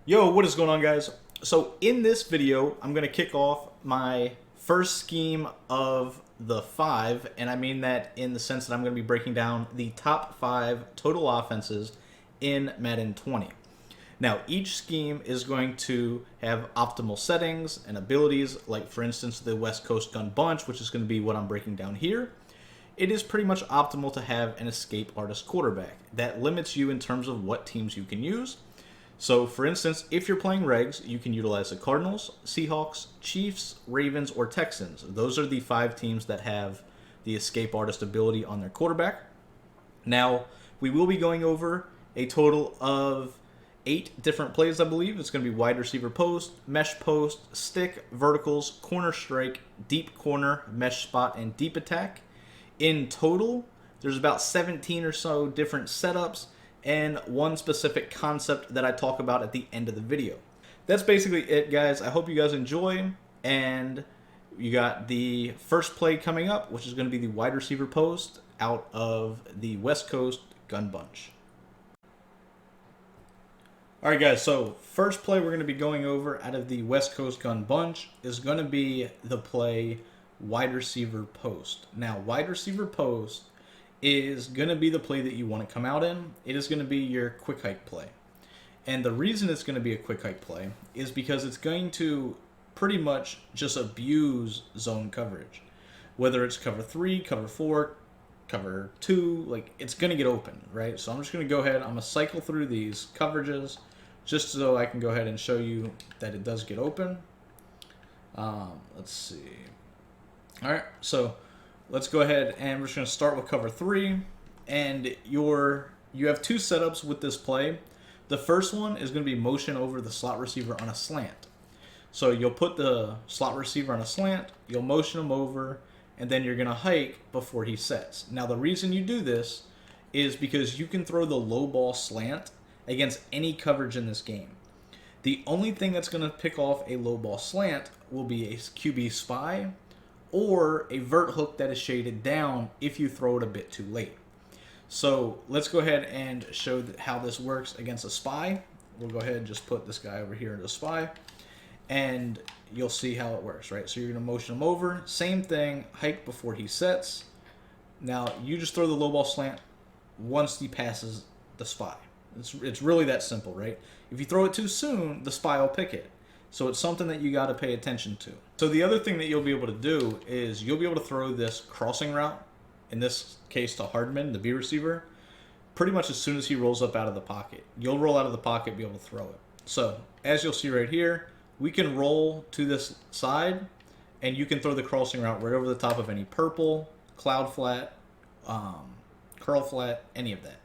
Yo, what is going on, guys? So in this video, I'm going to kick off my first scheme of the five, and I mean that in the sense that I'm going to be breaking down the top five total offenses in Madden 20. Now, each scheme is going to have optimal settings and abilities, like for instance the West Coast Gun Bunch, which is going to be what I'm breaking down here. It is pretty much optimal to have an escape artist quarterback. That limits you in terms of what teams you can use. So, for instance, if you're playing regs, you can utilize the Cardinals, Seahawks, Chiefs, Ravens, or Texans. Those are the five teams that have the escape artist ability on their quarterback. Now, we will be going over a total of 8 different plays, I believe. It's going to be wide receiver post, mesh post, stick, verticals, corner strike, deep corner, mesh spot, and deep attack. In total, there's about 17 or so different setups and one specific concept that I talk about at the end of the video. That's basically it, guys. I hope you guys enjoy, and you got the first play coming up, which is going to be the wide receiver post out of the West Coast Gun Bunch. All right, guys, so first play we're going to be going over out of the West Coast Gun Bunch is going to be the play wide receiver post. Now, wide receiver post is going to be the play that you want to come out in. It is going to be your quick hike play. And the reason it's going to be a quick hike play is because it's going to pretty much just abuse zone coverage. Whether it's cover 3, cover 4, cover 2, like it's going to get open, right? So I'm just going to go ahead, I'm going to cycle through these coverages just so I can go ahead and show you that it does get open. Let's see. All right, so let's go ahead and we're just going to start with cover 3. And you have two setups with this play. The first one is going to be motion over the slot receiver on a slant. So you'll put the slot receiver on a slant, you'll motion him over, and then you're going to hike before he sets. Now the reason you do this is because you can throw the low ball slant against any coverage in this game. The only thing that's going to pick off a low ball slant will be a QB spy or a vert hook that is shaded down if you throw it a bit too late. So let's go ahead and show how this works against a spy. We'll go ahead and just put this guy over here into a spy, and you'll see how it works, right? So you're going to motion him over. Same thing, hike before he sets. Now you just throw the low ball slant once he passes the spy. It's really that simple, right? If you throw it too soon, the spy will pick it. So it's something that you got to pay attention to. So the other thing that you'll be able to do is you'll be able to throw this crossing route, in this case to Hardman, the B receiver, pretty much as soon as he rolls up out of the pocket. You'll roll out of the pocket, be able to throw it. So as you'll see right here, we can roll to this side, and you can throw the crossing route right over the top of any purple, cloud flat, curl flat, any of that.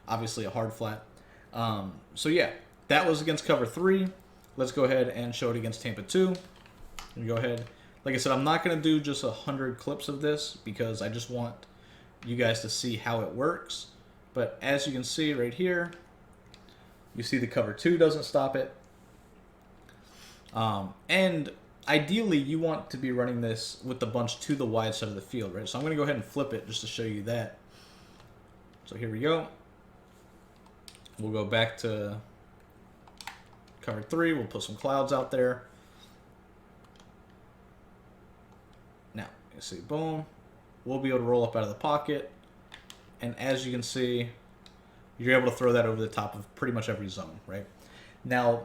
Obviously a hard flat. So yeah, that was against cover 3. Let's go ahead and show it against Tampa 2. And go ahead. Like I said, I'm not going to do just 100 clips of this because I just want you guys to see how it works. But as you can see right here, you see the cover 2 doesn't stop it. And ideally, you want to be running this with the bunch to the wide side of the field, right? So I'm going to go ahead and flip it just to show you that. So here we go. We'll go back to cover 3. We'll put some clouds out there. Now, you see, boom. We'll be able to roll up out of the pocket. And as you can see, you're able to throw that over the top of pretty much every zone, right? Now,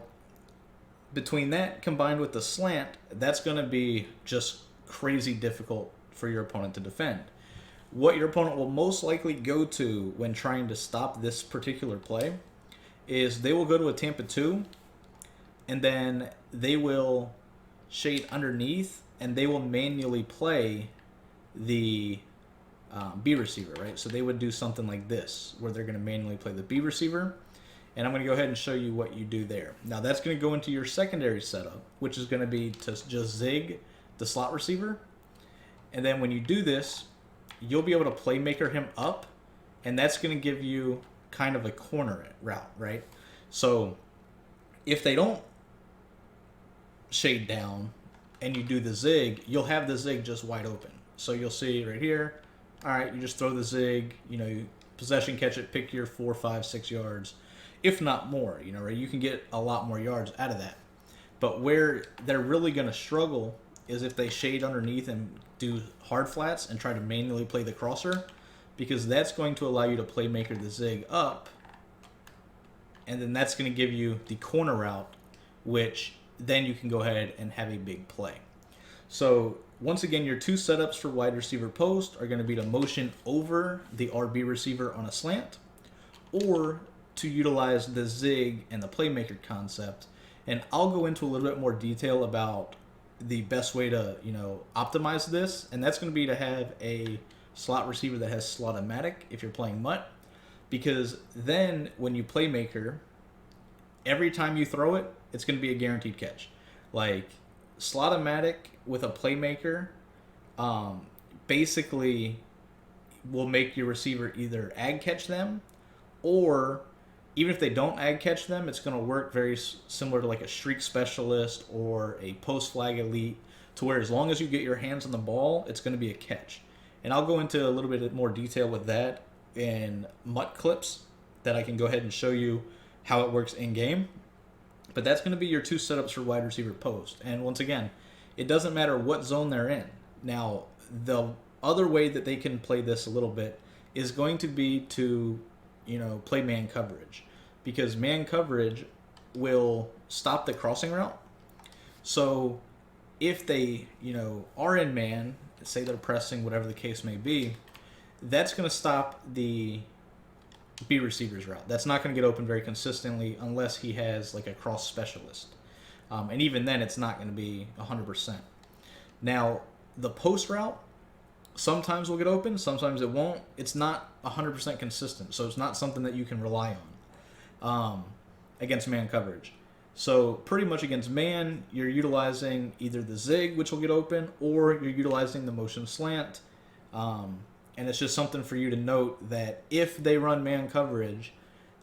between that combined with the slant, that's going to be just crazy difficult for your opponent to defend. What your opponent will most likely go to when trying to stop this particular play is they will go to a Tampa 2, and then they will shade underneath, and they will manually play the B receiver, right? So they would do something like this, where they're going to manually play the B receiver, and I'm going to go ahead and show you what you do there. Now that's going to go into your secondary setup, which is going to be to just zig the slot receiver, and then when you do this, you'll be able to playmaker him up, and that's going to give you kind of a corner route, right? So if they don't shade down and you do the zig, you'll have the zig just wide open. So you'll see right here, all right, you just throw the zig, you possession, catch it, pick your 4, 5, 6 yards. if not more. You know, right? You can get a lot more yards out of that. But where they're really going to struggle is if they shade underneath and do hard flats and try to manually play the crosser, because that's going to allow you to playmaker the zig up, and then that's going to give you the corner route, which then you can go ahead and have a big play. So once again, your two setups for wide receiver post are going to be to motion over the RB receiver on a slant, or to utilize the zig and the playmaker concept. And I'll go into a little bit more detail about the best way to, optimize this. And that's going to be to have a slot receiver that has Slot-O-Matic if you're playing Mutt. Because then when you playmaker, every time you throw it, it's going to be a guaranteed catch. Like Slot-O-Matic with a playmaker basically will make your receiver either ag catch them, or even if they don't ag catch them, it's going to work very similar to like a streak specialist or a post flag elite, to where as long as you get your hands on the ball, it's going to be a catch. And I'll go into a little bit more detail with that in Mutt clips that I can go ahead and show you how it works in game. But that's going to be your two setups for wide receiver post. And once again, it doesn't matter what zone they're in. Now, the other way that they can play this a little bit is going to be to, play man coverage. Because man coverage will stop the crossing route. So if they, are in man, say they're pressing, whatever the case may be, that's going to stop the B receiver's route. That's not going to get open very consistently unless he has like a cross specialist. And even then, it's not going to be 100%. Now, the post route, sometimes will get open, sometimes it won't. It's not 100% consistent, so it's not something that you can rely on against man coverage. So pretty much against man, you're utilizing either the zig, which will get open, or you're utilizing the motion slant. And it's just something for you to note that if they run man coverage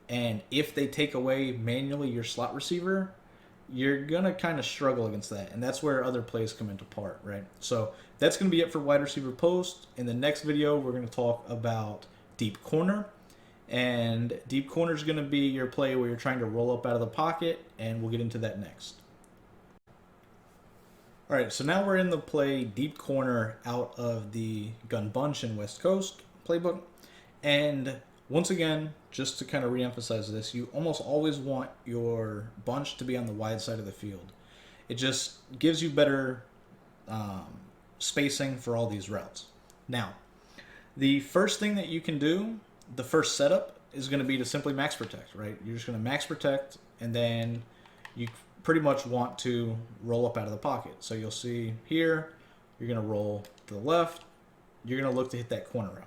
and if they take away manually your slot receiver, you're going to kind of struggle against that. And that's where other plays come into part, right? So that's going to be it for wide receiver post. In the next video, we're going to talk about deep corner. And deep corner is going to be your play where you're trying to roll up out of the pocket, and we'll get into that next. All right, so now we're in the play deep corner out of the gun bunch and West Coast playbook. And once again, just to kind of reemphasize this, you almost always want your bunch to be on the wide side of the field. It just gives you better spacing for all these routes. Now, the first thing that you can do, the first setup, is going to be to simply max protect, right? You're just going to max protect, and then you pretty much want to roll up out of the pocket. So you'll see here, you're going to roll to the left, you're going to look to hit that corner route.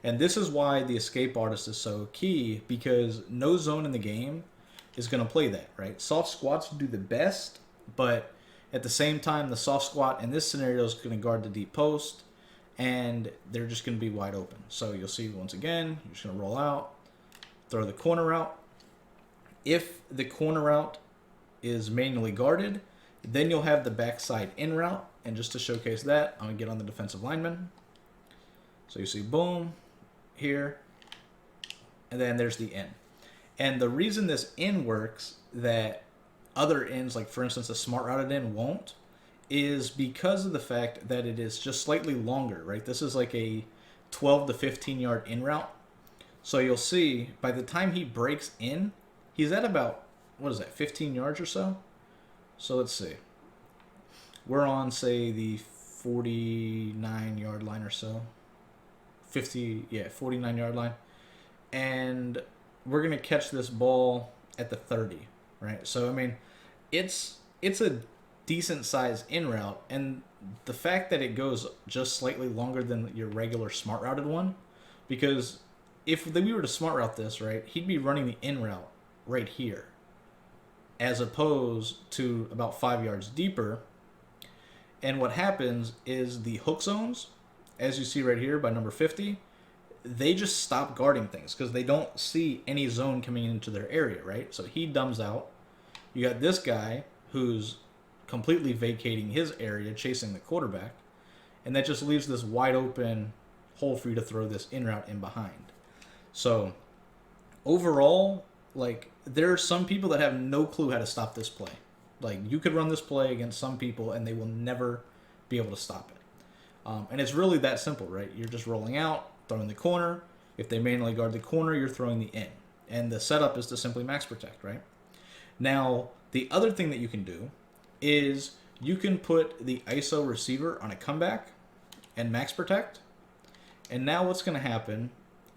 And this is why the escape artist is so key, because no zone in the game is going to play that, right? Soft squats do the best, but at the same time, the soft squat in this scenario is going to guard the deep post, and they're just going to be wide open. So you'll see once again, you're just going to roll out, throw the corner route. If the corner route is manually guarded, then you'll have the backside in route. And just to showcase that, I'm going to get on the defensive lineman. So you see boom here, and then there's the in. And the reason this in works that other ins, like for instance a smart routed in, won't, is because of the fact that it is just slightly longer, right? This is like a 12 to 15 yard in route. So you'll see by the time he breaks in, he's at about, 15 yards or so? So let's see. We're on, say, the 49 yard line or so. 49 yard line. And we're going to catch this ball at the 30, right? So, I mean, it's a decent size in route, and the fact that it goes just slightly longer than your regular smart routed one, because if we were to smart route this, right, he'd be running the in route right here, as opposed to about 5 yards deeper. And what happens is the hook zones, as you see right here by number 50, they just stop guarding things because they don't see any zone coming into their area, right? So he dumbs out. You got this guy who's completely vacating his area, chasing the quarterback, and that just leaves this wide open hole for you to throw this in route in behind. So overall, like there are some people that have no clue how to stop this play. Like you could run this play against some people and they will never be able to stop it. And it's really that simple, right? You're just rolling out, throwing the corner. If they manually guard the corner, you're throwing the in. And the setup is to simply max protect, right? Now, the other thing that you can do is you can put the ISO receiver on a comeback and max protect. And now what's going to happen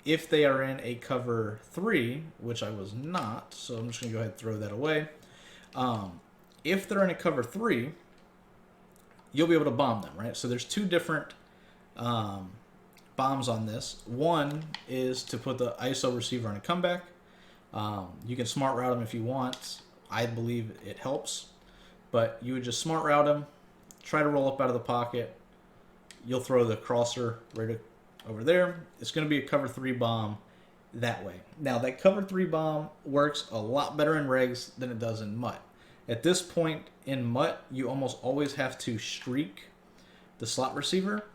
if they are in a cover 3, which I was not, so I'm just going to go ahead and throw that away. If they're in a cover 3, you'll be able to bomb them, right? So there's two different bombs on this. One is to put the ISO receiver on a comeback. You can smart route them if you want. I believe it helps. But you would just smart route them, try to roll up out of the pocket. You'll throw the crosser right over there. It's going to be a cover 3 bomb that way. Now, that cover 3 bomb works a lot better in regs than it does in MUT. At this point in MUT, you almost always have to streak the slot receiver.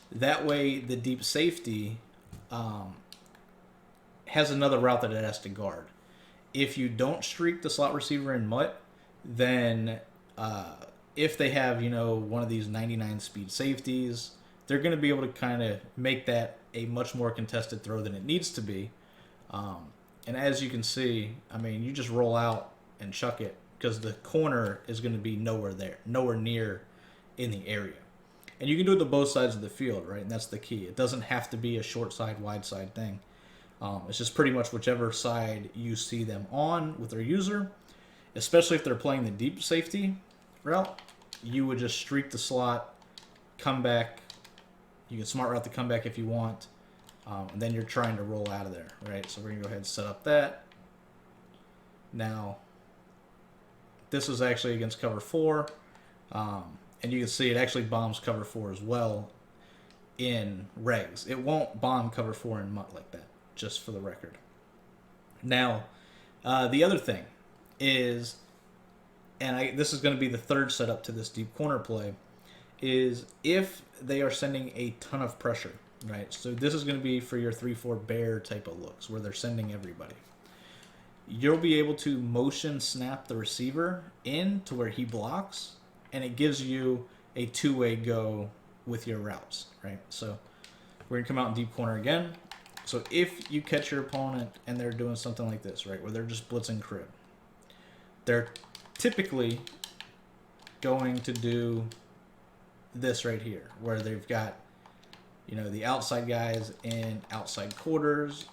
That way, the deep safety has another route that it has to guard. If you don't streak the slot receiver in MUT, then if they have, one of these 99 speed safeties, they're going to be able to kind of make that a much more contested throw than it needs to be. And as you can see, you just roll out and chuck it because the corner is going to be nowhere near in the area. And you can do it to both sides of the field, right? And that's the key. It doesn't have to be a short side, wide side thing. It's just pretty much whichever side you see them on with their user, especially if they're playing the deep safety route. You would just streak the slot, come back. You can smart route the comeback if you want, and then you're trying to roll out of there, right? So we're going to go ahead and set up that. Now, this is actually against cover 4, and you can see it actually bombs cover 4 as well in regs. It won't bomb cover 4 in MUT like that, just for the record. Now, the other thing is, and this is going to be the third setup to this deep corner play, is if they are sending a ton of pressure, right? So this is going to be for your 3-4 bear type of looks where they're sending everybody. You'll be able to motion snap the receiver in to where he blocks, and it gives you a two-way go with your routes, right? So we're going to come out in deep corner again. So if you catch your opponent and they're doing something like this, right, where they're just blitzing crib, they're typically going to do this right here, where they've got, the outside guys in outside quarters,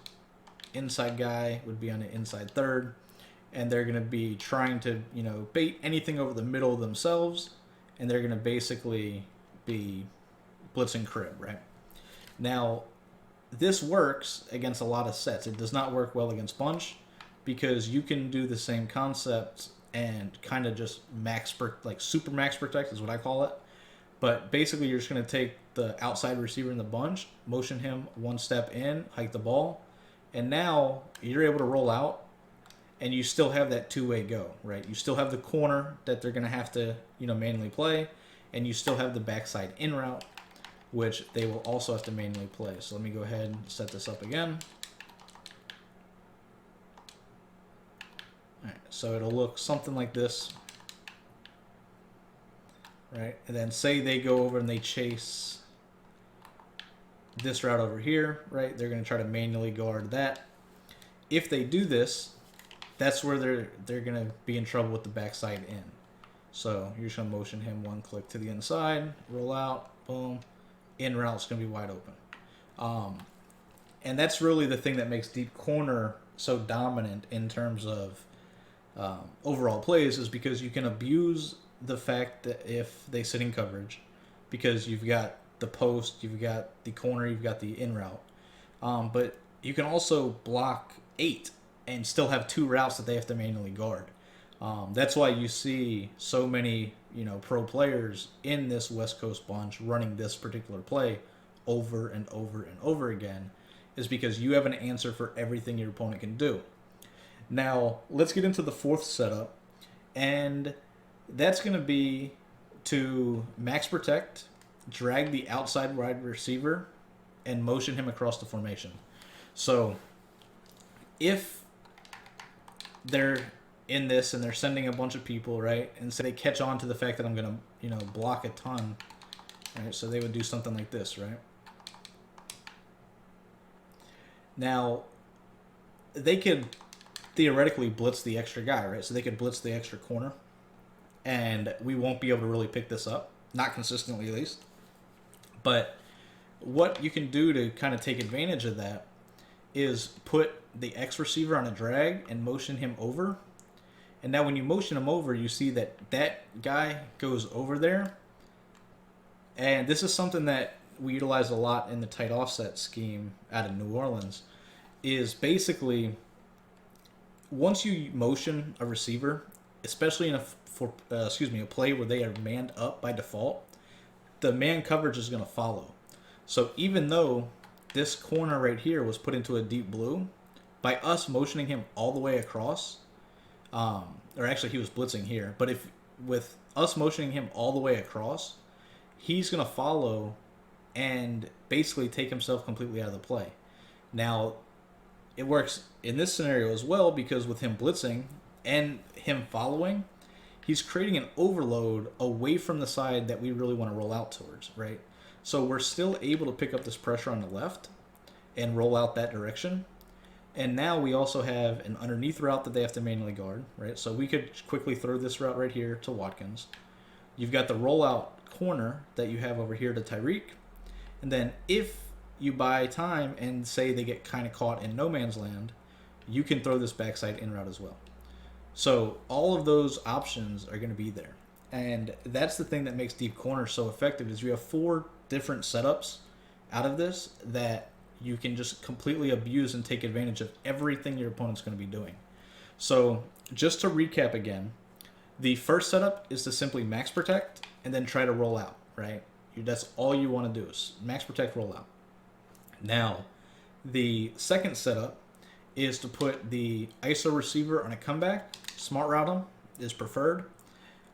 inside guy would be on the inside third, and they're going to be trying to, bait anything over the middle themselves, and they're going to basically be blitzing crib, right? Now, this works against a lot of sets. It does not work well against bunch because you can do the same concept and kind of just super max protect is what I call it. But basically, you're just going to take the outside receiver in the bunch, motion him one step in, hike the ball, and now you're able to roll out, and you still have that two-way go, right? You still have the corner that they're going to have to, manually play, and you still have the backside in route, which they will also have to manually play. So let me go ahead and set this up again. All right, so it'll look something like this. Right, and then say they go over and they chase this route over here, right? They're going to try to manually guard that. If they do this, that's where they're going to be in trouble with the backside in. So you're just going to motion him one click to the inside, roll out, boom, in route's going to be wide open. And that's really the thing that makes deep corner so dominant in terms of overall plays, is because you can abuse the fact that if they sit in coverage, because you've got the post, you've got the corner, you've got the in route, but you can also block 8 and still have 2 routes that they have to manually guard. That's why you see so many pro players in this West Coast bunch running this particular play over and over and over again, is because you have an answer for everything your opponent can do. Now let's get into the fourth setup, and that's going to be to max protect, drag the outside wide receiver, and motion him across the formation. So if they're in this and they're sending a bunch of people, right? And so they catch on to the fact that I'm gonna, you know, block a ton, right? So they would do something like this, right? Now, they could theoretically blitz the extra guy, right? So they could blitz the extra corner, and we won't be able to really pick this up, not consistently at least. But what you can do to kind of take advantage of that is put the X receiver on a drag and motion him over. And now when you motion him over, you see that that guy goes over there. And this is something that we utilize a lot in the tight offset scheme out of New Orleans, is basically once you motion a receiver, especially in a play where they are manned up by default, the man coverage is going to follow. So even though this corner right here was put into a deep blue, by us motioning him all the way across, or actually he was blitzing here, but if with us motioning him all the way across, he's going to follow and basically take himself completely out of the play. Now, it works in this scenario as well because with him blitzing and him following, he's creating an overload away from the side that we really want to roll out towards, right? So we're still able to pick up this pressure on the left and roll out that direction. And now we also have an underneath route that they have to manually guard, right? So we could quickly throw this route right here to Watkins. You've got the rollout corner that you have over here to Tyreek. And then if you buy time and say they get kind of caught in no man's land, you can throw this backside in route as well. So all of those options are going to be there. And that's the thing that makes deep corner so effective is you have 4 different setups out of this that you can just completely abuse and take advantage of everything your opponent's going to be doing. So just to recap again, the first setup is to simply max protect and then try to roll out, right? That's all you want to do is max protect, roll out. Now, the second setup is to put the ISO receiver on a comeback. Smart route him is preferred.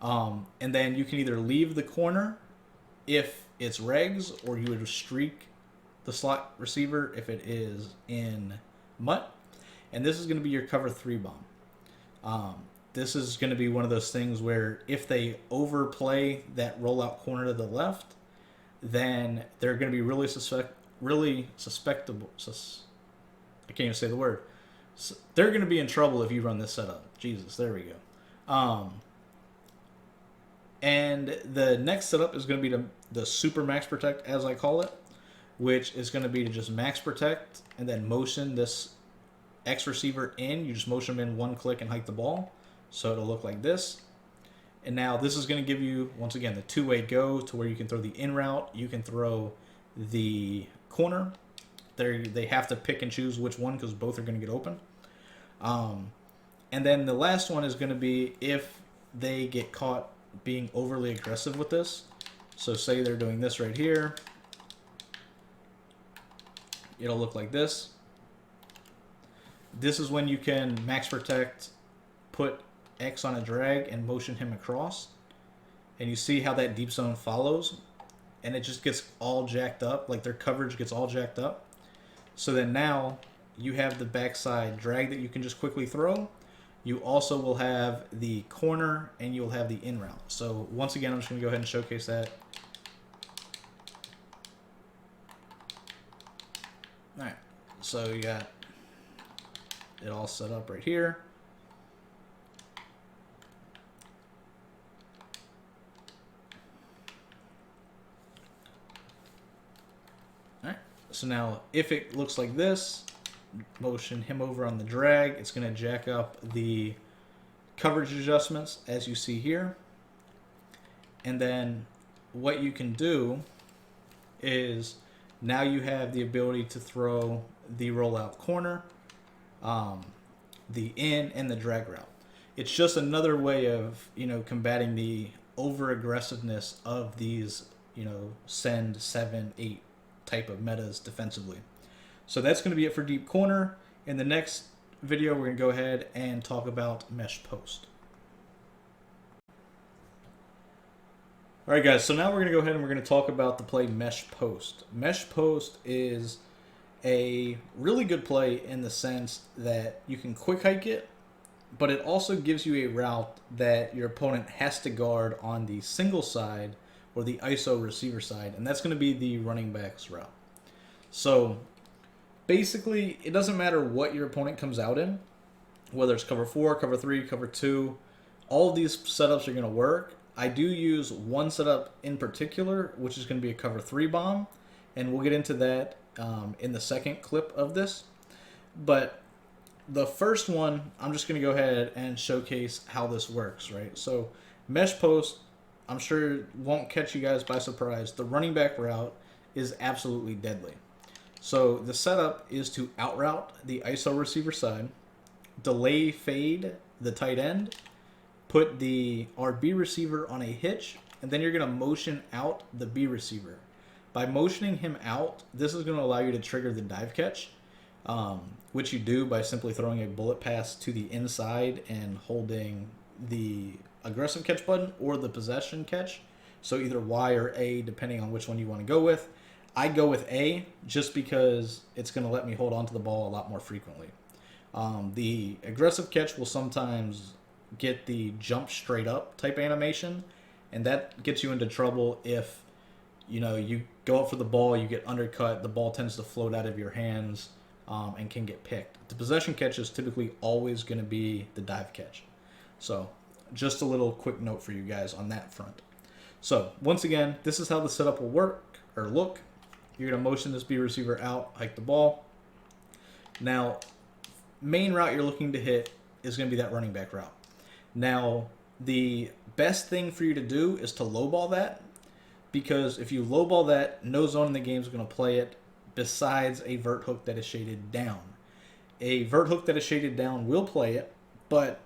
And then you can either leave the corner if it's regs, or you would streak the slot receiver if it is in MUT. And this is going to be your cover 3 bomb. This is going to be one of those things where if they overplay that rollout corner to the left, then they're going to be really suspectable. I can't even say the word. So they're going to be in trouble if you run this setup. Jesus, there we go. And the next setup is going to be the super max protect, as I call it, which is going to be to just max protect and then motion this X receiver in. You just motion him in 1 click and hike the ball. So it'll look like this. And now this is going to give you, once again, the 2-way go to where you can throw the in route. You can throw the corner. They have to pick and choose which one because both are going to get open. And then the last one is going to be if they get caught being overly aggressive with this. So say they're doing this right here. It'll look like this. This is when you can max protect, put X on a drag, and motion him across. And you see how that deep zone follows. And it just gets all jacked up. Like their coverage gets all jacked up. So then now you have the backside drag that you can just quickly throw. You also will have the corner and you'll have the in route. So once again, I'm just going to go ahead and showcase that. All right. So you got it all set up right here. All right. So now if it looks like this, motion him over on the drag, it's going to jack up the coverage adjustments as you see here. And then what you can do is now you have the ability to throw the rollout corner, the in, and the drag route. It's just another way of, combating the over aggressiveness of these, send 7, 8 type of metas defensively. So that's going to be it for deep corner. In the next video, we're going to go ahead and talk about mesh post. All right, guys, so now we're going to go ahead and we're going to talk about the play mesh post. Mesh post is a really good play in the sense that you can quick hike it, but it also gives you a route that your opponent has to guard on the single side or the ISO receiver side, and that's going to be the running back's route. So basically, it doesn't matter what your opponent comes out in, whether it's cover 4, cover 3, cover 2, all of these setups are going to work. I do use one setup in particular, which is going to be a cover 3 bomb, and we'll get into that in the second clip of this. But the first one, I'm just going to go ahead and showcase how this works, right? So mesh post, I'm sure won't catch you guys by surprise. The running back route is absolutely deadly. So the setup is to out route the ISO receiver side, delay fade the tight end, put the RB receiver on a hitch, and then you're going to motion out the B receiver. By motioning him out, this is going to allow you to trigger the dive catch, which you do by simply throwing a bullet pass to the inside and holding the aggressive catch button or the possession catch. So either Y or A, depending on which one you want to go with. I go with A just because it's going to let me hold on to the ball a lot more frequently. The aggressive catch will sometimes get the jump straight up type animation, and that gets you into trouble if you go up for the ball, you get undercut, the ball tends to float out of your hands and can get picked. The possession catch is typically always going to be the dive catch. So just a little quick note for you guys on that front. So once again, this is how the setup will work or look. You're going to motion this B receiver out, hike the ball. Now, main route you're looking to hit is going to be that running back route. Now, the best thing for you to do is to lowball that, because if you lowball that, no zone in the game is going to play it besides a vert hook that is shaded down. A vert hook that is shaded down will play it, but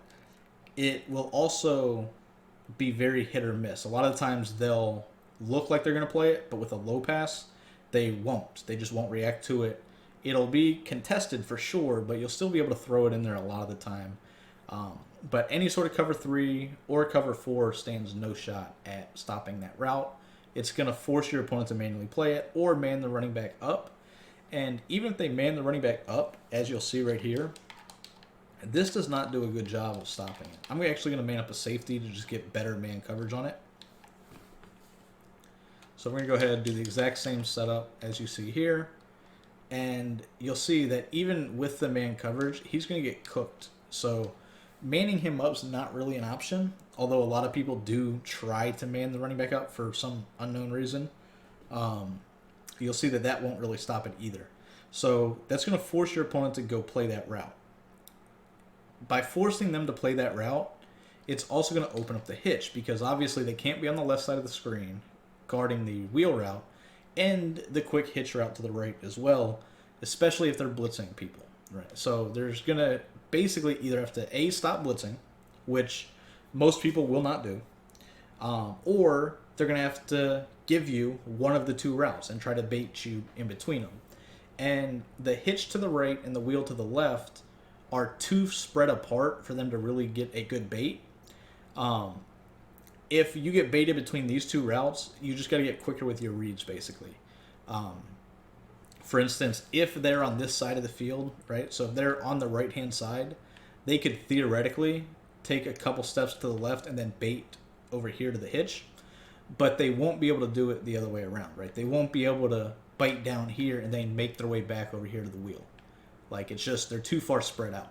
it will also be very hit or miss. A lot of times they'll look like they're going to play it, but with a low pass, they won't. They just won't react to it. It'll be contested for sure, but you'll still be able to throw it in there a lot of the time. But any sort of cover 3 or cover 4 stands no shot at stopping that route. It's going to force your opponent to manually play it or man the running back up. And even if they man the running back up, as you'll see right here, this does not do a good job of stopping it. I'm actually going to man up a safety to just get better man coverage on it. So we're going to go ahead and do the exact same setup as you see here. And you'll see that even with the man coverage, he's going to get cooked. So manning him up is not really an option, although a lot of people do try to man the running back up for some unknown reason. You'll see that that won't really stop it either. So that's going to force your opponent to go play that route. By forcing them to play that route, it's also going to open up the hitch, because obviously they can't be on the left side of the screen guarding the wheel route and the quick hitch route to the right as well, especially if they're blitzing people. Right. So there's going to basically either have to A, stop blitzing, which most people will not do, or they're going to have to give you one of the two routes and try to bait you in between them. And the hitch to the right and the wheel to the left are too spread apart for them to really get a good bait. If you get baited between these two routes, you just got to get quicker with your reads, basically. For instance, if they're on this side of the field, right? So if they're on the right-hand side, they could theoretically take a couple steps to the left and then bait over here to the hitch, but they won't be able to do it the other way around, right? They won't be able to bite down here and then make their way back over here to the wheel. Like, it's just, they're too far spread out.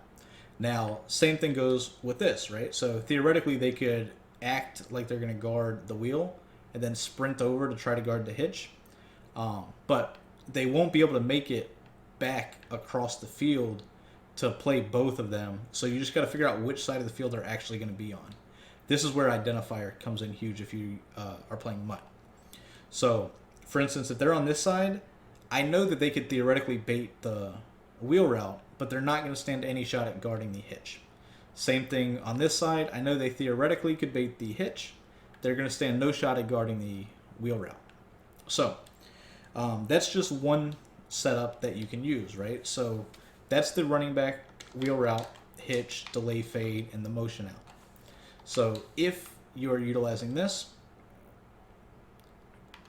Now, same thing goes with this, right? So theoretically, they could act like they're going to guard the wheel and then sprint over to try to guard the hitch. But they won't be able to make it back across the field to play both of them. So you just got to figure out which side of the field they're actually going to be on. This is where identifier comes in huge if you are playing MUT. So, for instance, if they're on this side, I know that they could theoretically bait the wheel route, but they're not going to stand any shot at guarding the hitch. Same thing on this side. I know they theoretically could bait the hitch. They're going to stand no shot at guarding the wheel route. So, that's just one setup that you can use, right? So, that's the running back wheel route, hitch, delay fade, and the motion out. So, if you are utilizing this,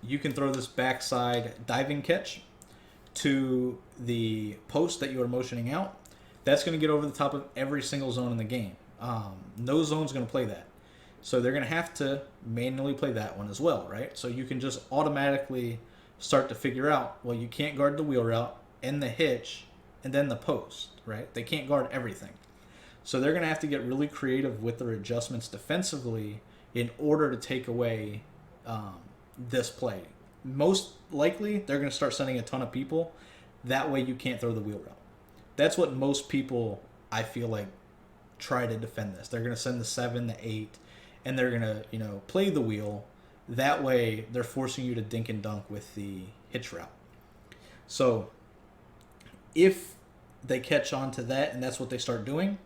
you can throw this backside diving catch to the post that you are motioning out. That's going to get over the top of every single zone in the game. No zone's going to play that. So they're going to have to manually play that one as well, right? So you can just automatically start to figure out, well, you can't guard the wheel route and the hitch and then the post, right? They can't guard everything. So they're going to have to get really creative with their adjustments defensively in order to take away this play. Most likely, they're going to start sending a ton of people. That way you can't throw the wheel route. That's what most people, I feel like, try to defend this. They're going to send the 7, the 8, and they're going to, play the wheel. That way, they're forcing you to dink and dunk with the hitch route. So, if they catch on to that and that's what they start doing,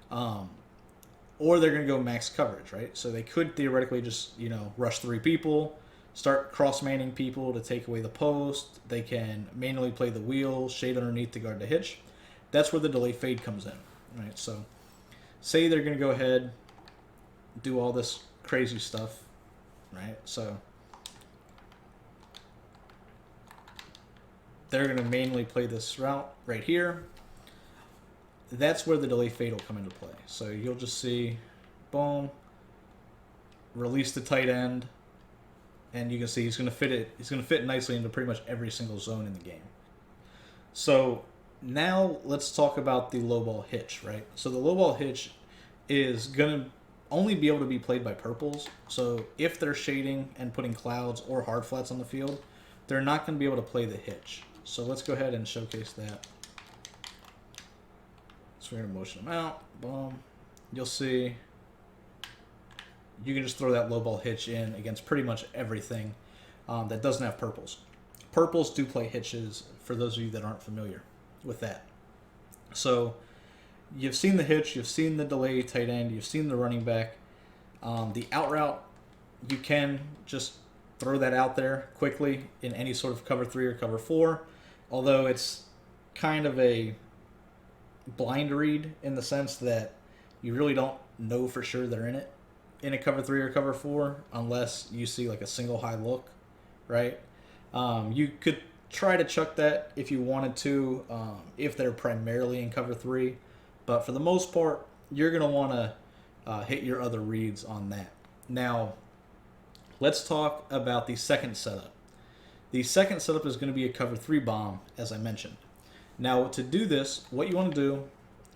or they're going to go max coverage, right? So they could theoretically just, rush 3 people, start cross-manning people to take away the post. They can manually play the wheel, shade underneath to guard the hitch. That's where the delay fade comes in, right? So say they're going to go ahead, do all this crazy stuff, right? So they're going to manually play this route right here. That's where the delay fade will come into play. So you'll just see, boom, release the tight end, and you can see he's going to fit it. He's going to fit nicely into pretty much every single zone in the game. So now let's talk about the low ball hitch, right? So the low ball hitch is going to only be able to be played by purples. So if they're shading and putting clouds or hard flats on the field, they're not going to be able to play the hitch. So let's go ahead and showcase that. So we're going to motion them out. Boom. You'll see you can just throw that low ball hitch in against pretty much everything that doesn't have purples. Purples do play hitches, for those of you that aren't familiar with that. So you've seen the hitch, you've seen the delay tight end, you've seen the running back. The out route, you can just throw that out there quickly in any sort of cover 3 or cover 4, although it's kind of a blind read in the sense that you really don't know for sure they're in it in a cover 3 or cover 4 unless you see like a single high look, right? You could try to chuck that if you wanted to, if they're primarily in cover 3, but for the most part you're going to want to hit your other reads on that. Now let's talk about the second setup. The second setup is going to be a cover 3 bomb, as I mentioned. Now, to do this, what you want to do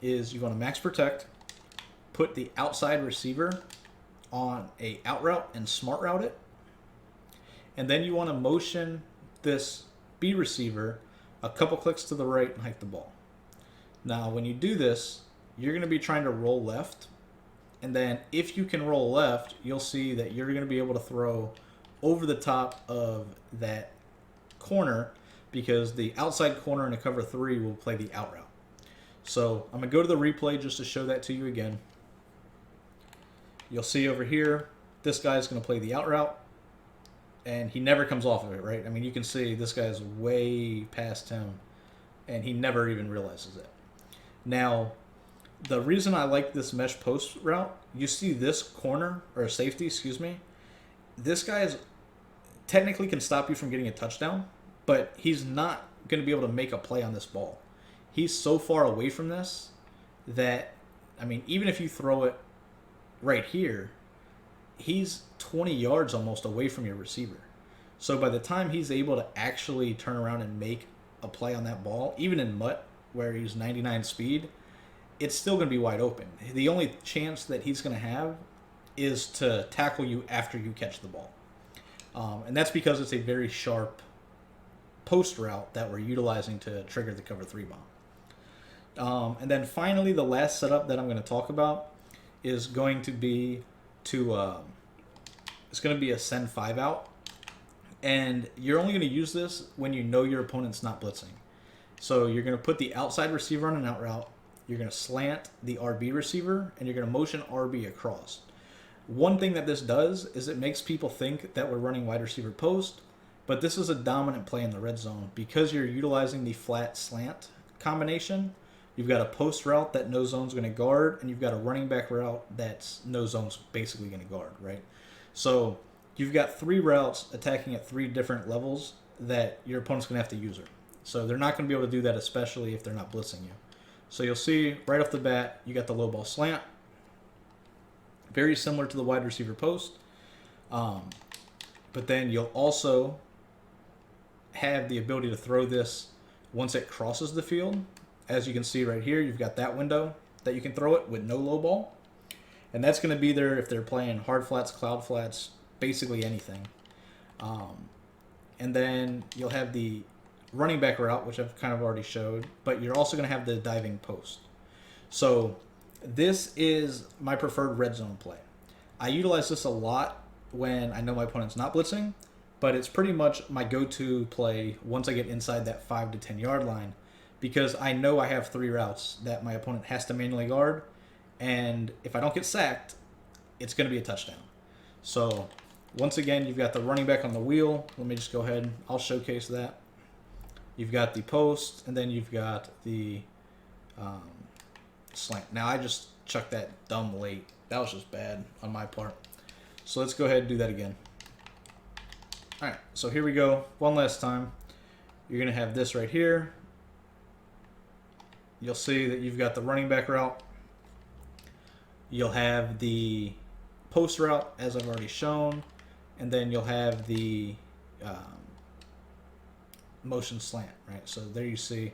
is you want to max protect, put the outside receiver on a out route and smart route it, and then you want to motion this B receiver a couple clicks to the right and hike the ball. Now, when you do this, you're going to be trying to roll left, and then if you can roll left, you'll see that you're going to be able to throw over the top of that corner, because the outside corner in a cover 3 will play the out route. So I'm going to go to the replay just to show that to you again. You'll see over here, this guy's going to play the out route, and he never comes off of it, right? I mean, you can see this guy's way past him, and he never even realizes it. Now, the reason I like this mesh post route, you see this corner, or safety, excuse me, this guy is technically can stop you from getting a touchdown, but he's not going to be able to make a play on this ball. He's so far away from this that, I mean, even if you throw it right here, he's 20 yards almost away from your receiver. So by the time he's able to actually turn around and make a play on that ball, even in Mutt, where he's 99 speed, it's still going to be wide open. The only chance that he's going to have is to tackle you after you catch the ball. And that's because it's a very sharp post route that we're utilizing to trigger the cover 3 bomb. And then finally, the last setup that I'm going to talk about is going to be it's going to be a send 5 out. And you're only going to use this when you know your opponent's not blitzing. So you're going to put the outside receiver on an out route. You're going to slant the RB receiver, and you're going to motion RB across. One thing that this does is it makes people think that we're running wide receiver post, but this is a dominant play in the red zone because you're utilizing the flat slant combination. You've got a post route that no zone's going to guard, and you've got a running back route that's no zone's basically going to guard, right? So you've got 3 routes attacking at 3 different levels that your opponent's going to have to use her. So they're not going to be able to do that, especially if they're not blitzing you. So you'll see right off the bat, you got the low ball slant. very similar to the wide receiver post. But then you'll also have the ability to throw this once it crosses the field. As you can see right here, you've got that window that you can throw it with no low ball. And that's going to be there if they're playing hard flats, cloud flats, basically anything. And then you'll have the running back route, which I've kind of already showed, but you're also going to have the diving post. So this is my preferred red zone play. I utilize this a lot when I know my opponent's not blitzing, but it's pretty much my go-to play once I get inside that 5 to 10 yard line, because I know I have 3 routes that my opponent has to manually guard, and if I don't get sacked, it's going to be a touchdown. So once again, you've got the running back on the wheel. Let me just go ahead. I'll showcase that. You've got the post, and then you've got the slant. Now, I just chucked that dumb late. That was just bad on my part. So let's go ahead and do that again. All right, so here we go. One last time. You're going to have this right here. You'll see that you've got the running back route. You'll have the post route, as I've already shown. And then you'll have the motion slant, right? So there you see.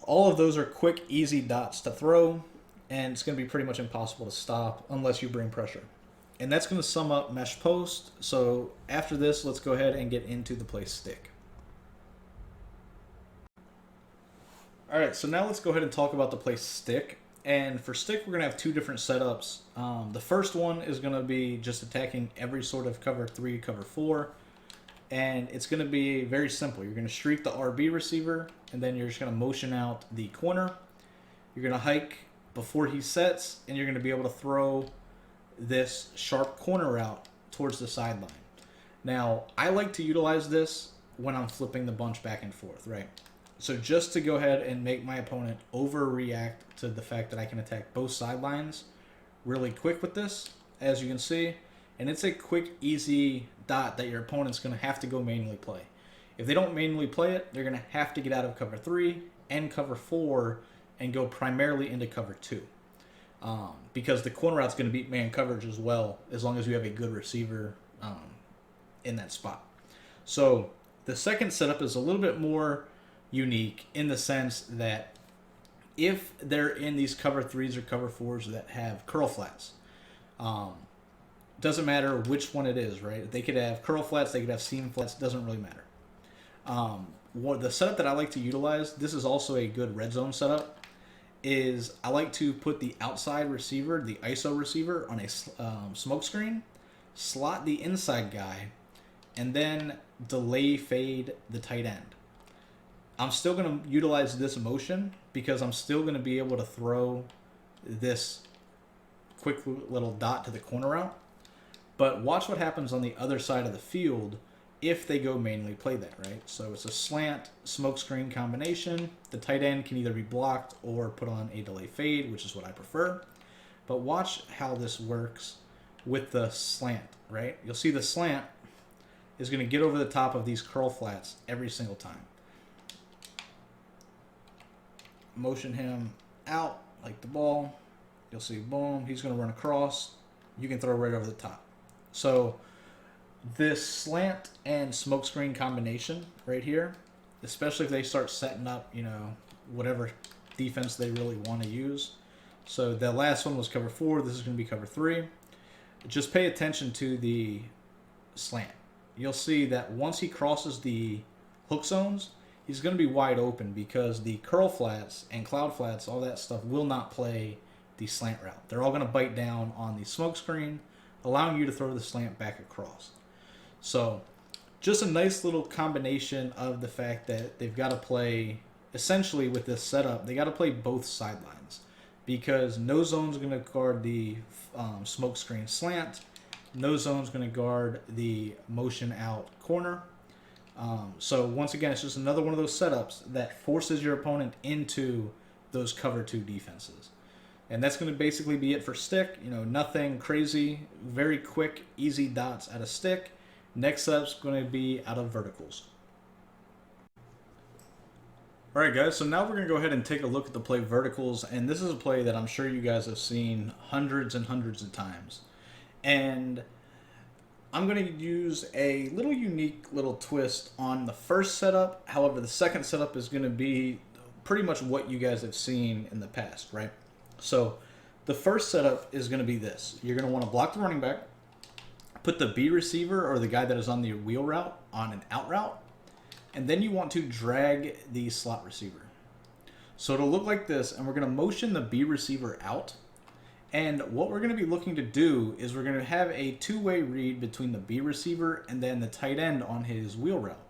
All of those are quick, easy dots to throw, and it's going to be pretty much impossible to stop unless you bring pressure. And that's going to sum up mesh post. So after this, let's go ahead and get into the play stick. All right, so now let's go ahead and talk about the play stick. And for stick, we're going to have 2 different setups. The first one is going to be just attacking every sort of cover 3, cover 4. And it's going to be very simple. You're going to streak the RB receiver, and then you're just going to motion out the corner. You're going to hike before he sets, and you're going to be able to throw this sharp corner route towards the sideline. Now, I like to utilize this when I'm flipping the bunch back and forth, right? So just to go ahead and make my opponent overreact to the fact that I can attack both sidelines really quick with this, as you can see. And it's a quick, easy dot that your opponent's going to have to go manually play. If they don't manually play it, they're going to have to get out of cover 3 and cover 4 and go primarily into cover 2. Because the corner route's going to beat man coverage as well, as long as you have a good receiver in that spot. So the second setup is a little bit more unique in the sense that if they're in these cover 3s or cover 4s that have curl flats, doesn't matter which one it is, right? They could have curl flats, they could have seam flats, doesn't really matter. The setup that I like to utilize, this is also a good red zone setup, is I like to put the outside receiver, the ISO receiver, on a smoke screen, slot the inside guy, and then delay fade the tight end. I'm still going to utilize this motion because I'm still going to be able to throw this quick little dot to the corner route. But watch what happens on the other side of the field if they go manually play that, right? So it's a slant smoke screen combination. The tight end can either be blocked or put on a delay fade, which is what I prefer. But watch how this works with the slant, right? You'll see the slant is going to get over the top of these curl flats every single time. Motion him out like the ball. You'll see, boom, he's going to run across. You can throw right over the top. So this slant and smoke screen combination right here, especially if they start setting up, whatever defense they really want to use. So the last one was cover 4. This is going to be cover 3. Just pay attention to the slant. You'll see that once he crosses the hook zones, he's going to be wide open because the curl flats and cloud flats, all that stuff, will not play the slant route. They're all going to bite down on the smoke screen, allowing you to throw the slant back across. So just a nice little combination of the fact that they've got to play, essentially with this setup, they got to play both sidelines because no zone's going to guard the smoke screen slant. No zone's going to guard the motion out corner. So once again, it's just another one of those setups that forces your opponent into those cover 2 defenses. And that's going to basically be it for stick. Nothing crazy, very quick, easy dots out of stick. Next setup's going to be out of verticals. All right, guys, so now we're going to go ahead and take a look at the play verticals, and this is a play that I'm sure you guys have seen hundreds and hundreds of times. And I'm going to use a little unique little twist on the first setup. However, the second setup is going to be pretty much what you guys have seen in the past, right? So the first setup is going to be this. You're going to want to block the running back, put the B receiver or the guy that is on the wheel route on an out route, and then you want to drag the slot receiver. So it'll look like this, and we're going to motion the B receiver out. And what we're going to be looking to do is we're going to have a two-way read between the B receiver and then the tight end on his wheel route.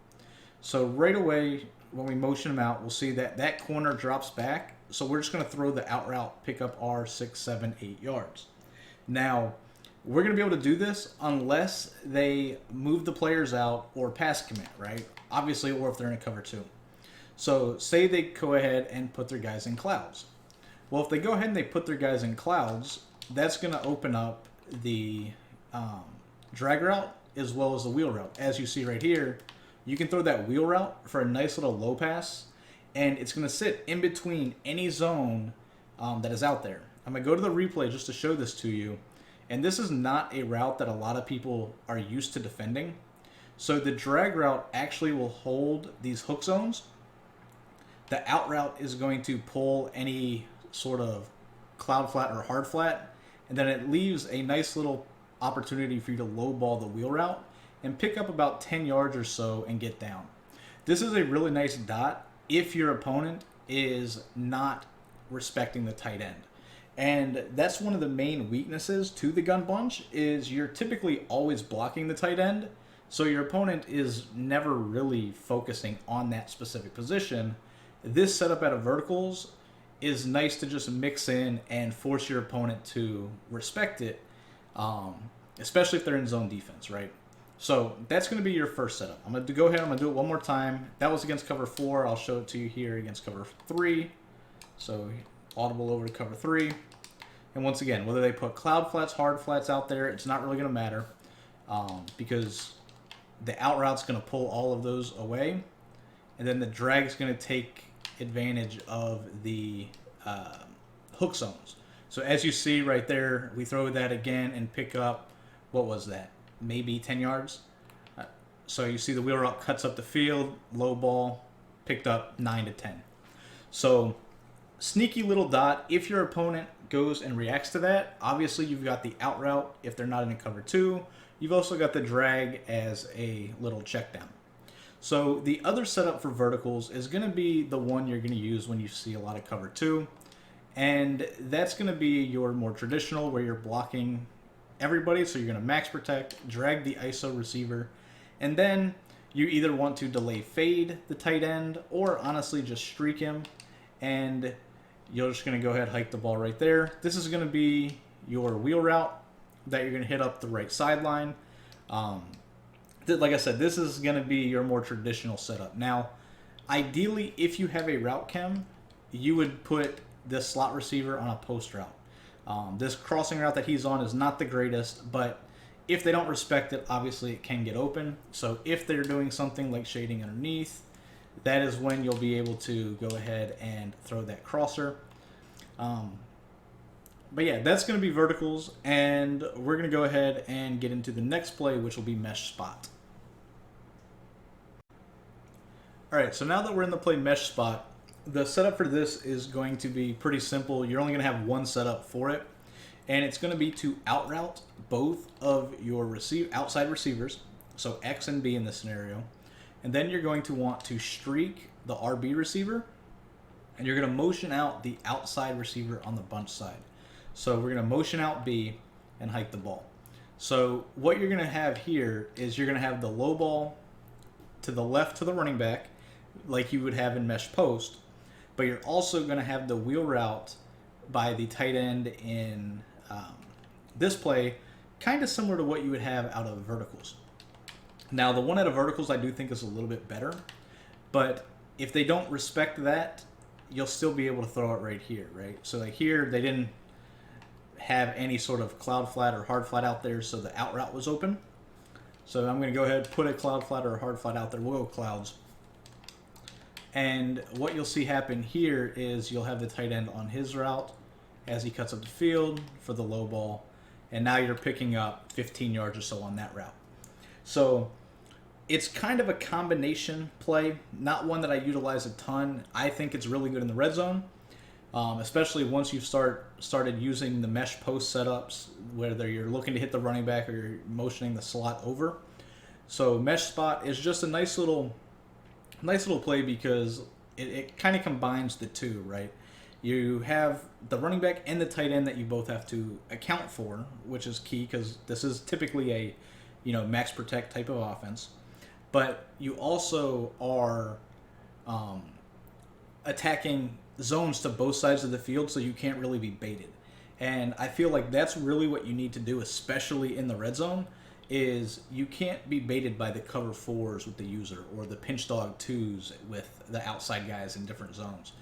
So right away, when we motion him out, we'll see that that corner drops back. So we're just going to throw the out route, pick up our 6, 7, 8 yards. Now, we're going to be able to do this unless they move the players out or pass commit, right? Obviously, or if they're in a cover 2. So say they go ahead and put their guys in clouds. Well, if they go ahead and they put their guys in clouds, that's going to open up the drag route as well as the wheel route. As you see right here, you can throw that wheel route for a nice little low pass, and it's going to sit in between any zone that is out there. I'm going to go to the replay just to show this to you. And this is not a route that a lot of people are used to defending. So the drag route actually will hold these hook zones. The out route is going to pull any sort of cloud flat or hard flat. And then it leaves a nice little opportunity for you to low ball the wheel route and pick up about 10 yards or so and get down. This is a really nice dot if your opponent is not respecting the tight end. And that's one of the main weaknesses to the gun bunch is you're typically always blocking the tight end. So your opponent is never really focusing on that specific position. This setup out of verticals is nice to just mix in and force your opponent to respect it, especially if they're in zone defense, right? So that's going to be your first setup. I'm going to go ahead, I'm going to do it one more time. That was against cover 4. I'll show it to you here against cover 3. So audible over to cover 3. And once again, whether they put cloud flats, hard flats out there, it's not really going to matter because the out route's going to pull all of those away. And then the drag is going to take advantage of the hook zones. So as you see right there, we throw that again and pick up, what was that? Maybe 10 yards. So you see the wheel route cuts up the field, low ball, picked up 9 to 10. So sneaky little dot. If your opponent goes and reacts to that, obviously you've got the out route if they're not in a cover 2. You've also got the drag as a little check down. So the other setup for verticals is going to be the one you're going to use when you see a lot of cover 2. And that's going to be your more traditional where you're blocking everybody. So you're going to max protect, drag the ISO receiver, and then you either want to delay fade the tight end or honestly just streak him, and you're just going to go ahead and hike the ball right there. This is going to be your wheel route that you're going to hit up the right sideline. Like I said, this is going to be your more traditional setup. Now, ideally, if you have a route chem, you would put this slot receiver on a post route. This crossing route that he's on is not the greatest, but if they don't respect it, obviously it can get open. So if they're doing something like shading underneath, that is when you'll be able to go ahead and throw that crosser. But yeah, that's going to be verticals, and we're going to go ahead and get into the next play, which will be mesh spot. All right, so now that we're in the play mesh spot, the setup for this is going to be pretty simple. You're only going to have one setup for it, and it's going to be to out route both of your outside receivers, so X and B in this scenario, and then you're going to want to streak the RB receiver, and you're going to motion out the outside receiver on the bunch side. So we're going to motion out B and hike the ball. So what you're going to have here is you're going to have the low ball to the left to the running back, like you would have in mesh post, but you're also going to have the wheel route by the tight end in this play, kind of similar to what you would have out of verticals. Now, the one out of verticals I do think is a little bit better, but if they don't respect that, you'll still be able to throw it right here, right? So like here, they didn't have any sort of cloud flat or hard flat out there, so the out route was open. So I'm going to go ahead and put a cloud flat or a hard flat out there. We'll go clouds. And what you'll see happen here is you'll have the tight end on his route as he cuts up the field for the low ball. And now you're picking up 15 yards or so on that route. So it's kind of a combination play, not one that I utilize a ton. I think it's really good in the red zone, especially once you've started using the mesh post setups, whether you're looking to hit the running back or you're motioning the slot over. So mesh spot is just a nice little play because it kind of combines the two, right? You have the running back and the tight end that you both have to account for, which is key because this is typically a max protect type of offense. But you also are attacking zones to both sides of the field, so you can't really be baited. And I feel like that's really what you need to do, especially in the red zone, is you can't be baited by the cover fours with the user or the pinch dog twos with the outside guys in different zones.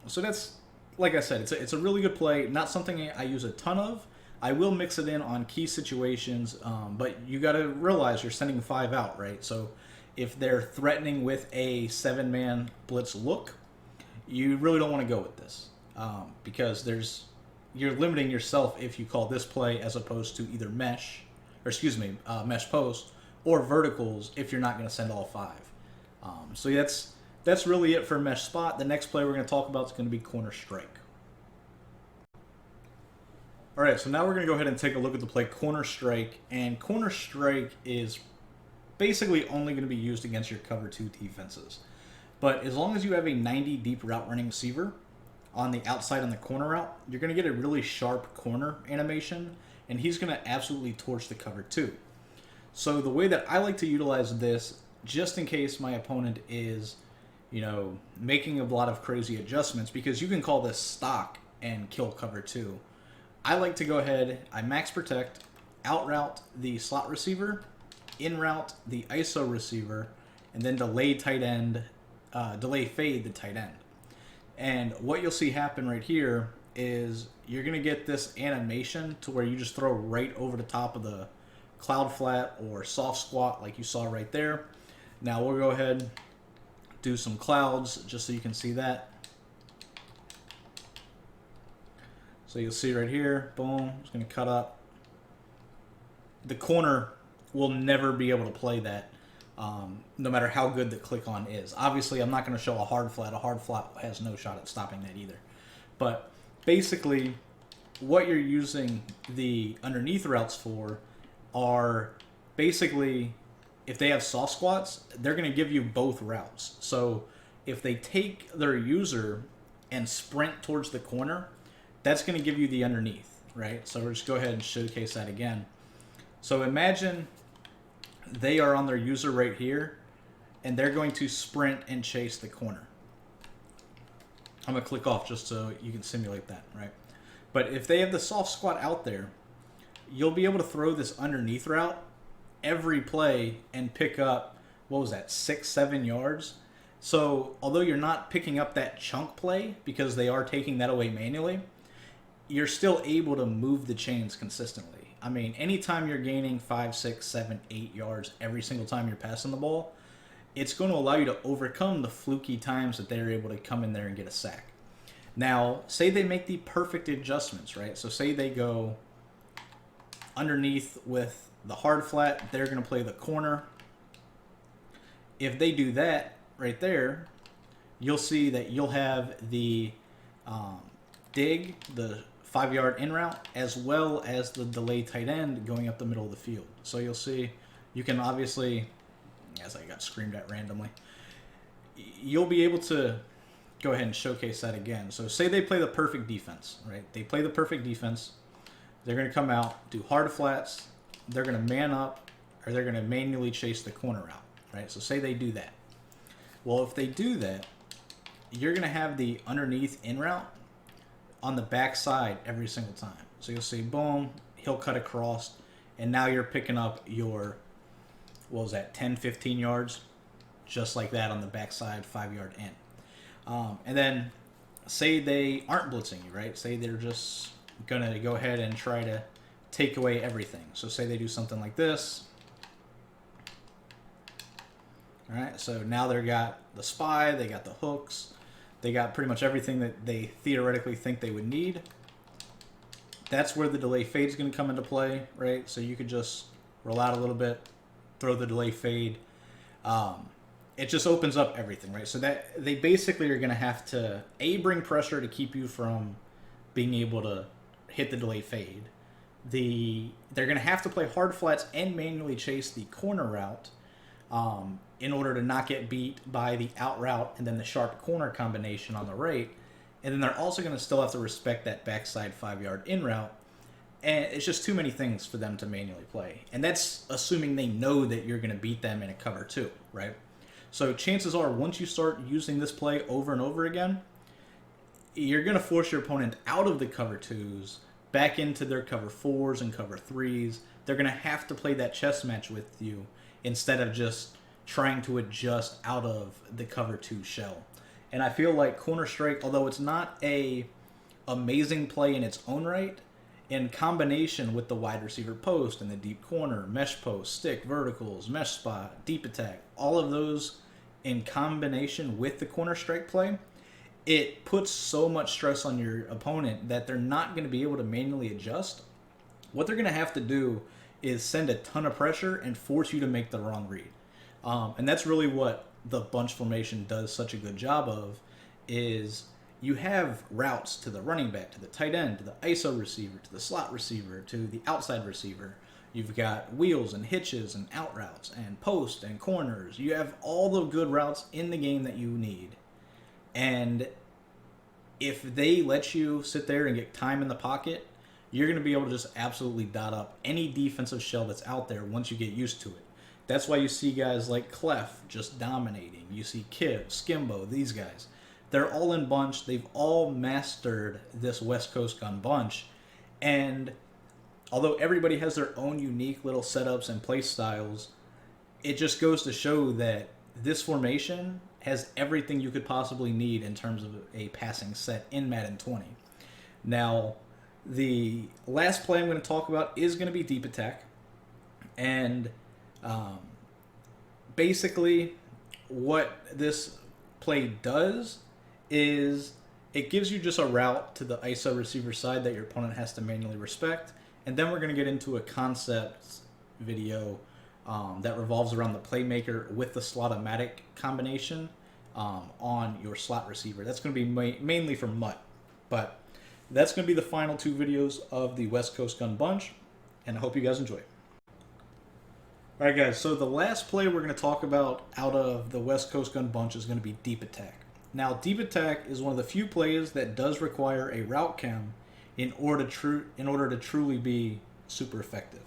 So that's, like I said, it's a really good play. Not something I use a ton of. I will mix it in on key situations, but you got to realize you're sending 5 out, right? So if they're threatening with a 7-man blitz look, you really don't want to go with this because you're limiting yourself if you call this play as opposed to either mesh post or verticals if you're not going to send all 5. So that's really it for mesh spot. The next play we're going to talk about is going to be corner strike. All right, so now we're going to go ahead and take a look at the play corner strike, and corner strike is basically only going to be used against your cover 2 defenses. But as long as you have a 90 deep route running receiver on the outside on the corner route, you're going to get a really sharp corner animation, and he's going to absolutely torch the cover 2. So the way that I like to utilize this, just in case my opponent is, making a lot of crazy adjustments, because you can call this stock and kill cover 2. I like to go ahead, I max protect, out route the slot receiver, in route the ISO receiver, and then delay fade the tight end. And what you'll see happen right here is you're going to get this animation to where you just throw right over the top of the cloud flat or soft squat like you saw right there. Now we'll go ahead, do some clouds just so you can see that. So you'll see right here, boom, it's going to cut up. The corner will never be able to play that no matter how good the click on is. Obviously, I'm not going to show a hard flat. A hard flat has no shot at stopping that either. But basically, what you're using the underneath routes for are basically, if they have soft squats, they're going to give you both routes. So if they take their user and sprint towards the corner, that's going to give you the underneath, right? So we'll just go ahead and showcase that again. So imagine they are on their user right here, and they're going to sprint and chase the corner. I'm going to click off just so you can simulate that, right? But if they have the soft squat out there, you'll be able to throw this underneath route every play and pick up, 6-7 yards. So although you're not picking up that chunk play because they are taking that away manually, you're still able to move the chains consistently. I mean, anytime you're gaining 5, 6, 7, 8 yards every single time you're passing the ball, it's going to allow you to overcome the fluky times that they're able to come in there and get a sack. Now, say they make the perfect adjustments, right? So say they go underneath with the hard flat, they're going to play the corner. If they do that right there, you'll see that you'll have the dig, the 5-yard in route, as well as the delay tight end going up the middle of the field. So you'll see, you can obviously, as I got screamed at randomly, you'll be able to go ahead and showcase that again. So say they play the perfect defense, right? They play the perfect defense. They're going to come out, do hard flats. They're going to man up, or they're going to manually chase the corner out, right? So say they do that. Well, if they do that, you're going to have the underneath in route on the back side every single time. So you'll see, boom, he'll cut across, and now you're picking up your, 10, 15 yards, just like that on the backside, 5-yard in. And then say they aren't blitzing you, right? Say they're just going to go ahead and try to take away everything. So say they do something like this. All right, so now they got the spy, they got the hooks, they got pretty much everything that they theoretically think they would need. That's where the delay fade is going to come into play, right? So you could just roll out a little bit, throw the delay fade. It just opens up everything, right? So that they basically are going to have to bring pressure to keep you from being able to hit the delay fade. They're going to have to play hard flats and manually chase the corner route in order to not get beat by the out route and then the sharp corner combination on the right. And then they're also going to still have to respect that backside 5-yard in route. And it's just too many things for them to manually play. And that's assuming they know that you're going to beat them in a cover 2, right? So chances are, once you start using this play over and over again, you're going to force your opponent out of the cover 2s, back into their cover 4s and cover 3s. They're going to have to play that chess match with you instead of just trying to adjust out of the cover 2 shell. And I feel like corner strike, although it's not a amazing play in its own right, in combination with the wide receiver post and the deep corner, mesh post, stick, verticals, mesh spot, deep attack, all of those in combination with the corner strike play, it puts so much stress on your opponent that they're not going to be able to manually adjust. What they're going to have to do is send a ton of pressure and force you to make the wrong read. And that's really what the bunch formation does such a good job of, is you have routes to the running back, to the tight end, to the ISO receiver, to the slot receiver, to the outside receiver. You've got wheels and hitches and out routes and post and corners. You have all the good routes in the game that you need. And if they let you sit there and get time in the pocket, you're going to be able to just absolutely dot up any defensive shell that's out there once you get used to it. That's why you see guys like Clef just dominating. You see Kiv, Skimbo, these guys. They're all in bunch. They've all mastered this West Coast gun bunch. And although everybody has their own unique little setups and play styles, it just goes to show that this formation has everything you could possibly need in terms of a passing set in Madden 20. Now, the last play I'm going to talk about is going to be deep attack. And basically what this play does is it gives you just a route to the ISO receiver side that your opponent has to manually respect. And then we're going to get into a concept video that revolves around the playmaker with the slot-o-matic combination on your slot receiver. That's going to be mainly for Mutt. But that's going to be the final 2 videos of the West Coast Gun Bunch, and I hope you guys enjoy it. Alright guys, so the last play we're going to talk about out of the West Coast Gun Bunch is going to be deep attack. Now, deep attack is one of the few plays that does require a route chem in order to truly be super effective.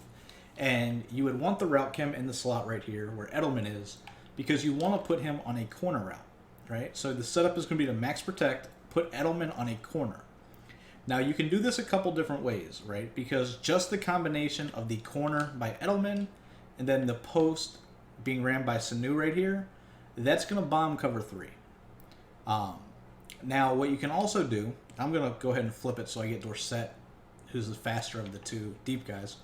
And you would want the route chem in the slot right here where Edelman is, because you want to put him on a corner route, right? So the setup is going to be to max protect, put Edelman on a corner. Now you can do this a couple different ways, right? Because just the combination of the corner by Edelman and then the post being ran by Sanu right here, that's going to bomb cover 3. Now what you can also do, I'm going to go ahead and flip it so I get Dorsett, who's the faster of the 2 deep guys.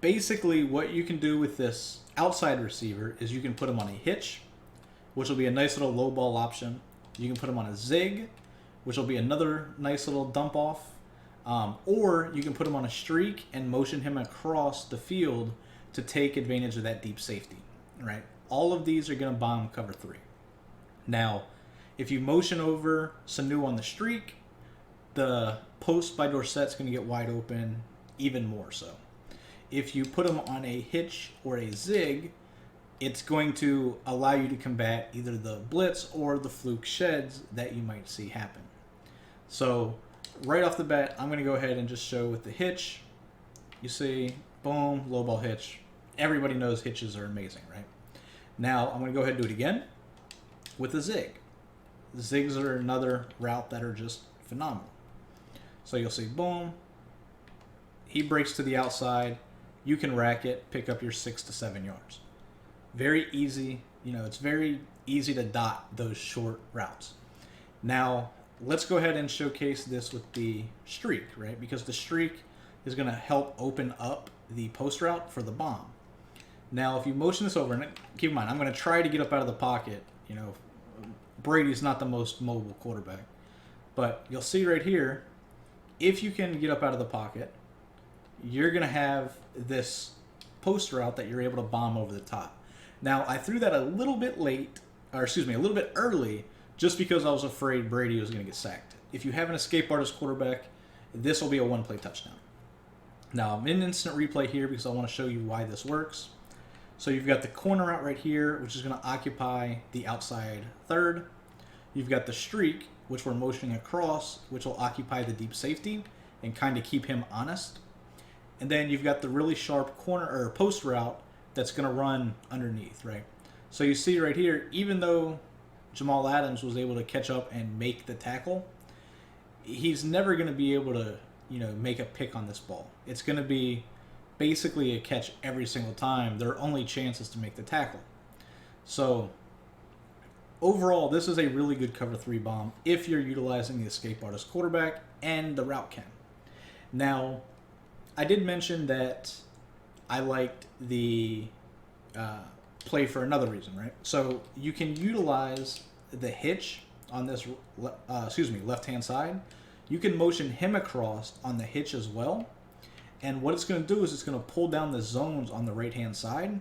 Basically what you can do with this outside receiver is you can put him on a hitch, which will be a nice little low ball option. You can put him on a zig, which will be another nice little dump off. Or you can put him on a streak and motion him across the field to take advantage of that deep safety, right? All of these are going to bomb cover 3. Now, if you motion over Sanu on the streak, the post by Dorsett's going to get wide open even more so. If you put him on a hitch or a zig, it's going to allow you to combat either the blitz or the fluke sheds that you might see happen. So right off the bat, I'm going to go ahead and just show with the hitch. You see, boom, low ball hitch. Everybody knows hitches are amazing, right? Now I'm going to go ahead and do it again with the zig. Zigs are another route that are just phenomenal. So you'll see, boom, he breaks to the outside. You can rack it, pick up your 6 to 7 yards. Very easy. You know, it's very easy to dot those short routes. Now, let's go ahead and showcase this with the streak, right? Because the streak is going to help open up the post route for the bomb. Now, if you motion this over, and keep in mind, I'm going to try to get up out of the pocket. You know, Brady's not the most mobile quarterback. But you'll see right here, if you can get up out of the pocket, you're going to have this post route that you're able to bomb over the top. Now, I threw that a little bit late, or excuse me, a little bit early, just because I was afraid Brady was going to get sacked. If you have an escape artist quarterback, this will be a one-play touchdown. Now, I'm in instant replay here because I want to show you why this works. So you've got the corner route right here, which is going to occupy the outside third. You've got the streak, which we're motioning across, which will occupy the deep safety and kind of keep him honest. And then you've got the really sharp corner or post route that's going to run underneath, right? So you see right here, even though Jamal Adams was able to catch up and make the tackle, he's never going to be able to, make a pick on this ball. It's going to be basically a catch every single time. Their only chance is to make the tackle. So overall, this is a really good cover 3 bomb if you're utilizing the escape artist quarterback and the route chem. Now, I did mention that I liked the play for another reason, right? So you can utilize the hitch on this, left-hand side. You can motion him across on the hitch as well. And what it's going to do is it's going to pull down the zones on the right-hand side.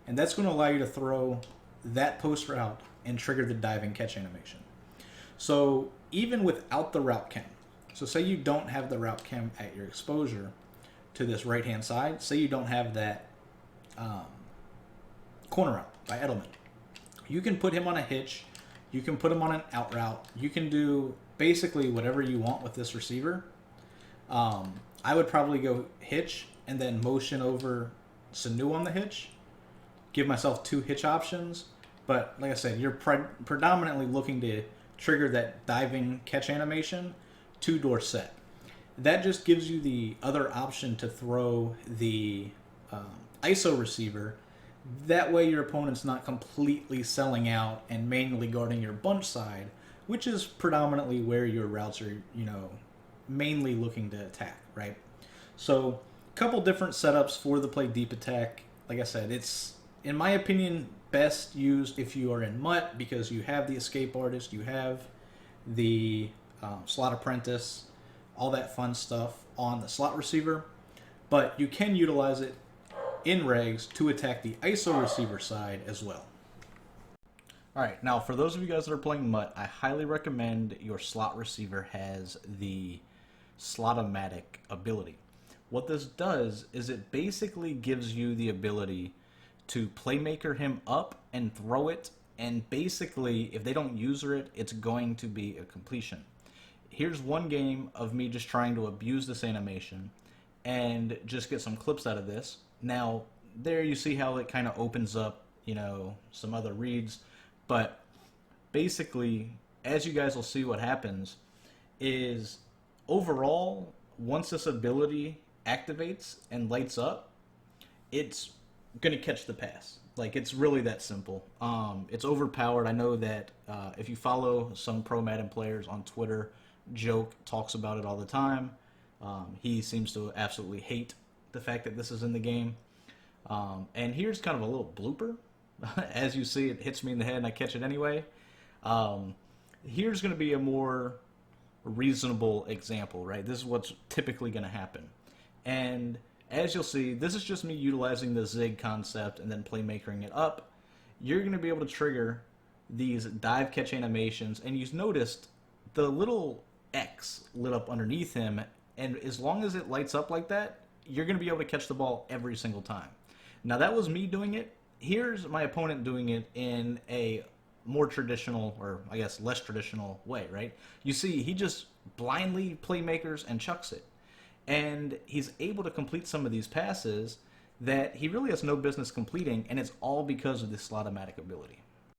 And that's going to allow you to throw that post route and trigger the diving catch animation. So even without the route chem, so say you don't have the route chem at your exposure to this right-hand side, say you don't have that corner route by Edelman, you can put him on a hitch, you can put him on an out route, you can do basically whatever you want with this receiver. I would probably go hitch and then motion over Sanu on the hitch, give myself 2 hitch options. But like I said, you're predominantly looking to trigger that diving catch animation to Dorsett. That just gives you the other option to throw the ISO receiver. That way your opponent's not completely selling out and manually guarding your bunch side, which is predominantly where your routes are, mainly looking to attack, right? So a couple different setups for the play deep attack. Like I said, it's, in my opinion, best used if you are in MUT because you have the escape artist, you have the slot apprentice, all that fun stuff on the slot receiver, but you can utilize it in regs to attack the ISO receiver side as well. All right, now for those of you guys that are playing MUT, I highly recommend your slot receiver has the Slotomatic ability. What this does is it basically gives you the ability to playmaker him up and throw it, and basically if they don't user it, it's going to be a completion. Here's one game of me just trying to abuse this animation and just get some clips out of this. Now, there you see how it kind of opens up, some other reads. But basically, as you guys will see what happens, is overall, once this ability activates and lights up, it's going to catch the pass. Like, it's really that simple. It's overpowered. I know that if you follow some Pro Madden players on Twitter, Joke talks about it all the time. He seems to absolutely hate the fact that this is in the game. And here's kind of a little blooper. As you see, it hits me in the head and I catch it anyway. Here's going to be a more reasonable example, right? This is what's typically going to happen. And as you'll see, this is just me utilizing the zig concept and then playmakering it up. You're going to be able to trigger these dive catch animations, and you've noticed the little X lit up underneath him, and as long as it lights up like that, you're going to be able to catch the ball every single time. Now, that was me doing it. Here's my opponent doing it in a more traditional, or I guess less traditional way, right? You see, he just blindly playmakers and chucks it. And he's able to complete some of these passes that he really has no business completing, and it's all because of this Slotomatic ability.